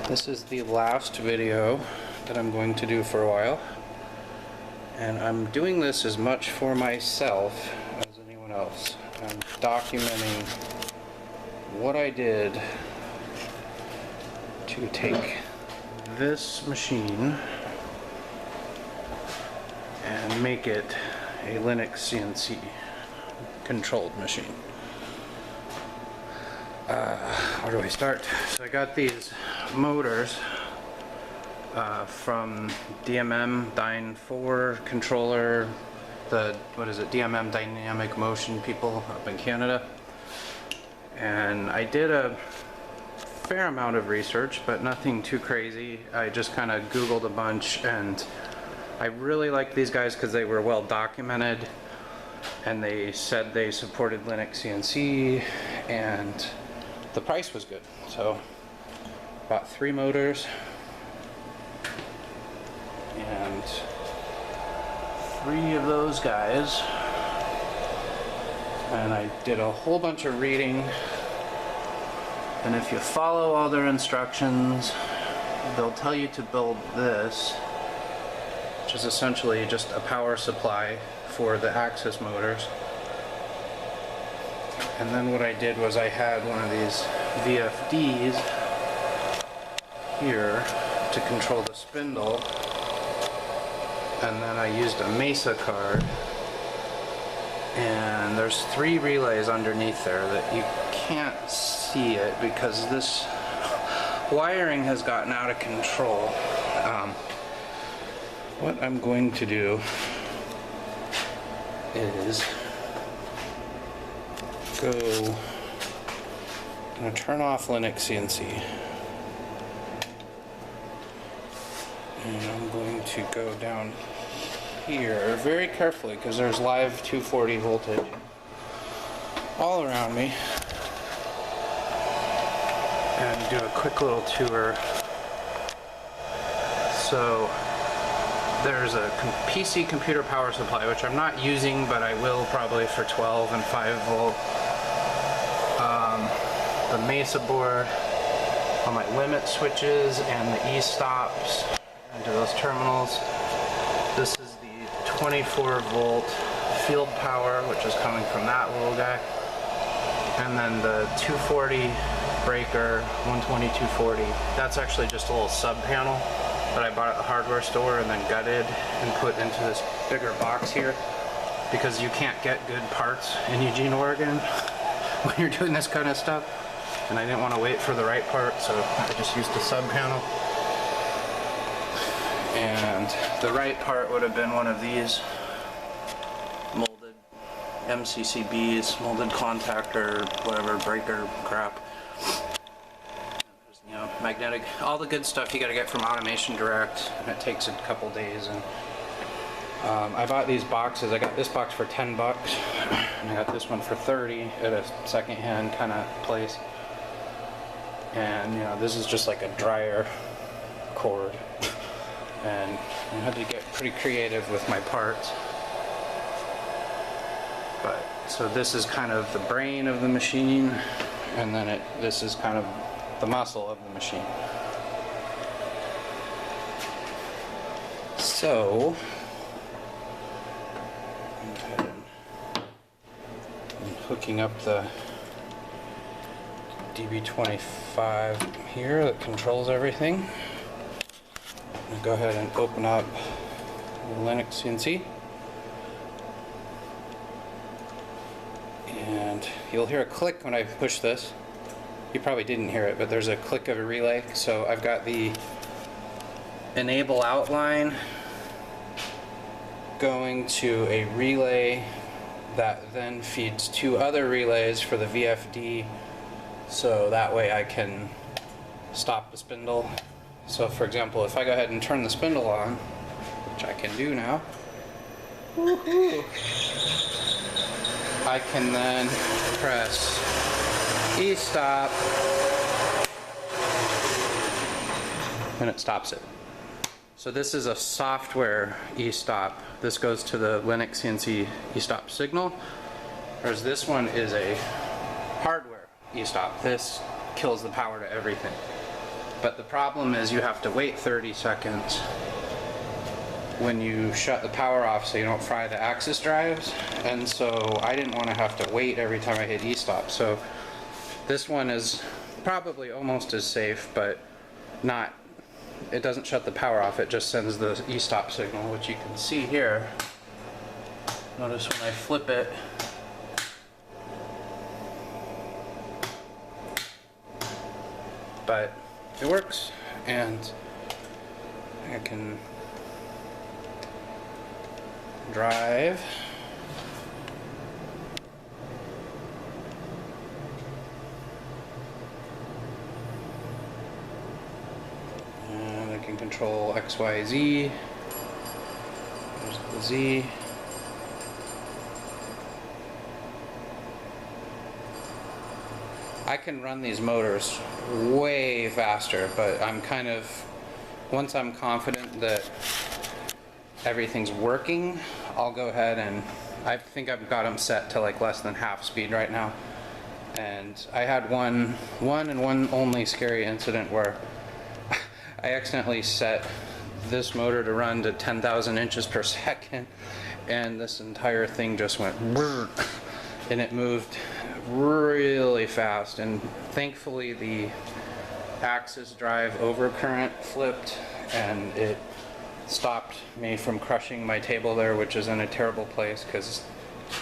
This is the last video that I'm going to do for a while, and I'm doing this as much for myself as anyone else. I'm documenting what I did to take this machine and make it a Linux CNC controlled machine. Where do I start? So I got these motors from DMM Dyne 4 controller, DMM Dynamic Motion people up in Canada. And I did a fair amount of research, but nothing too crazy. I just kind of Googled a bunch, and I really liked these guys because they were well documented, and they said they supported Linux CNC, and the price was good. So bought 3 motors and 3 of those guys, and I did a whole bunch of reading. And if you follow all their instructions, they'll tell you to build this, which is essentially just a power supply for the axis motors. And then what I did was I had one of these VFDs here to control the spindle, and then I used a Mesa card, and there's 3 relays underneath there that you can't see it because this wiring has gotten out of control. What I'm going to do is I'm going to turn off Linux CNC, and I'm going to go down here very carefully because there's live 240 voltage all around me, and do a quick little tour. So there's a PC computer power supply, which I'm not using, but I will probably for 12 and 5 volt. The Mesa board, on my limit switches and the E-stops into those terminals. This is the 24 volt field power, which is coming from that little guy. And then the 240 breaker, 120 240. That's actually just a little sub panel that I bought at the hardware store and then gutted and put into this bigger box here, because you can't get good parts in Eugene, Oregon when you're doing this kind of stuff. And I didn't want to wait for the right part, so I just used a sub panel. And the right part would have been one of these molded MCCBs, molded contactor, whatever, breaker crap. You know, magnetic, all the good stuff you gotta get from Automation Direct, and it takes a couple days. And I bought these boxes. I got this box for 10 bucks, and I got this one for 30 at a secondhand kind of place. And you know, this is just like a dryer cord, and I had to get pretty creative with my parts. But so this is kind of the brain of the machine, and then this is kind of the muscle of the machine. So I'm hooking up the DB25 here that controls everything. I'll go ahead and open up Linux CNC, and you'll hear a click when I push this. You probably didn't hear it, but there's a click of a relay. So I've got the enable outline going to a relay that then feeds 2 other relays for the VFD, so that way I can stop the spindle. So for example, if I go ahead and turn the spindle on, which I can do now, I can then press E-stop, and it stops it. So this is a software E-stop. This goes to the Linux CNC E-stop signal, whereas this one is a hardware E-stop. This kills the power to everything. But the problem is you have to wait 30 seconds when you shut the power off so you don't fry the axis drives. And so I didn't want to have to wait every time I hit e-stop. So this one is probably almost as safe, but not, it doesn't shut the power off, it just sends the e-stop signal, which you can see here. Notice when I flip it, but it works, and I can drive. And I can control X, Y, Z. There's the Z. I can run these motors way faster, but I'm kind of, once I'm confident that everything's working, I'll go ahead and, I think I've got them set to like less than half speed right now. And I had one and one only scary incident where I accidentally set this motor to run to 10,000 inches per second, and this entire thing just went brrr, and it moved really fast. And thankfully the axis drive overcurrent flipped and it stopped me from crushing my table there, which is in a terrible place because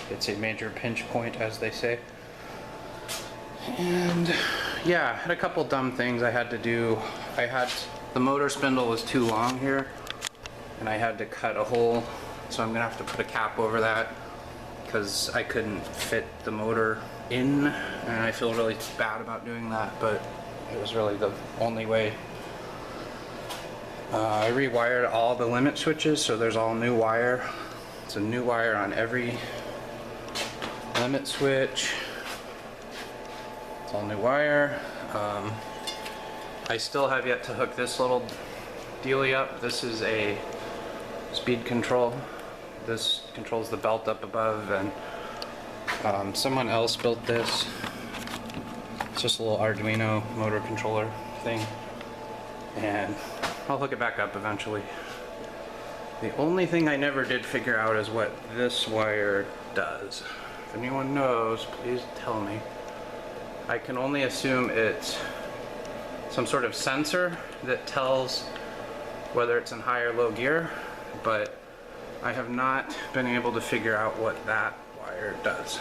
it's a major pinch point, as they say. And yeah, I had a couple dumb things I had to do. The motor spindle was too long here, and I had to cut a hole, so I'm gonna have to put a cap over that because I couldn't fit the motor in, and I feel really bad about doing that, but it was really the only way. I rewired all the limit switches, so there's all new wire. It's a new wire on every limit switch. It's all new wire. I still have yet to hook this little dealie up. This is a speed control. This controls the belt up above, and someone else built this. It's just a little Arduino motor controller thing, and I'll hook it back up eventually. The only thing I never did figure out is what this wire does. If anyone knows, please tell me. I can only assume it's some sort of sensor that tells whether it's in high or low gear, but I have not been able to figure out what that wire does.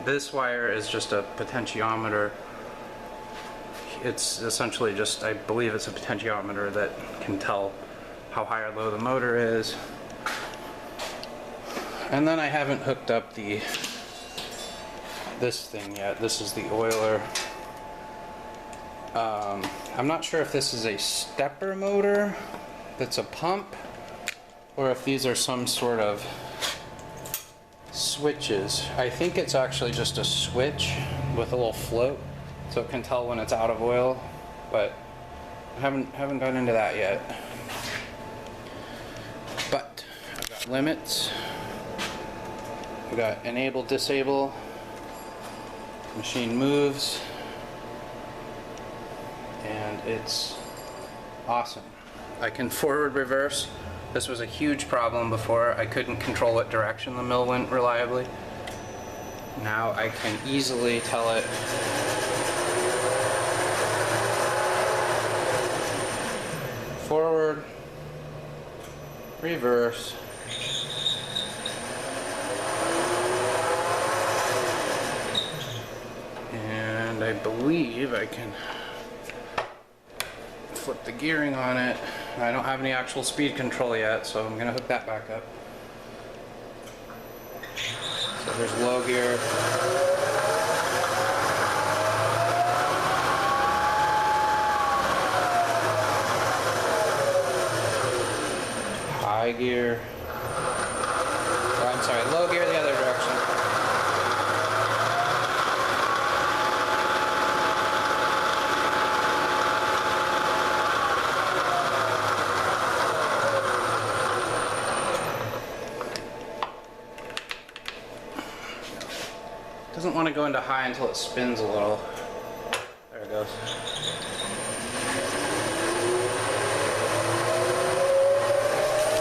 This wire is just a potentiometer. It's essentially just, I believe it's a potentiometer that can tell how high or low the motor is. And then I haven't hooked up this thing yet. This is the oiler. I'm not sure if this is a stepper motor that's a pump, or if these are some sort of switches. I think it's actually just a switch with a little float, so it can tell when it's out of oil, but I haven't gone into that yet. But I've got limits. I've got enable, disable, machine moves, and it's awesome. I can forward reverse. This was a huge problem before. I couldn't control what direction the mill went reliably. Now I can easily tell it forward, reverse, and I believe I can flip the gearing on it. I don't have any actual speed control yet, so I'm gonna hook that back up. So there's low gear. High gear. Oh, I'm sorry, low gear the other direction. Doesn't want to go into high until it spins a little. There it it goes.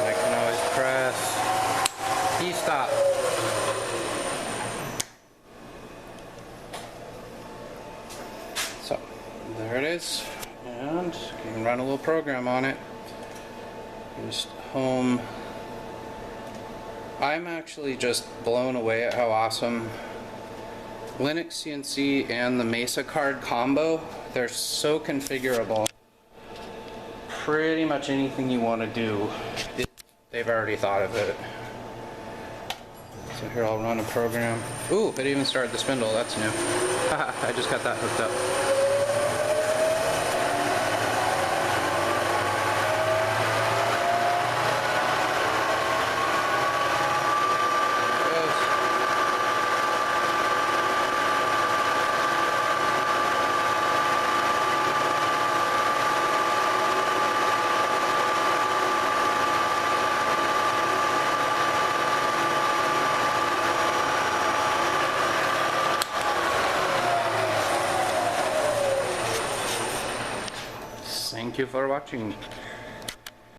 I can always press E-stop. So, there it is. And you can run a little program on it. Just home. I'm actually just blown away at how awesome Linux CNC and the Mesa card combo. They're so configurable. Pretty much anything you want to do, they've already thought of it. So here I'll run a program. Ooh, it even started the spindle. That's new. I just got that hooked up. Thank you for watching.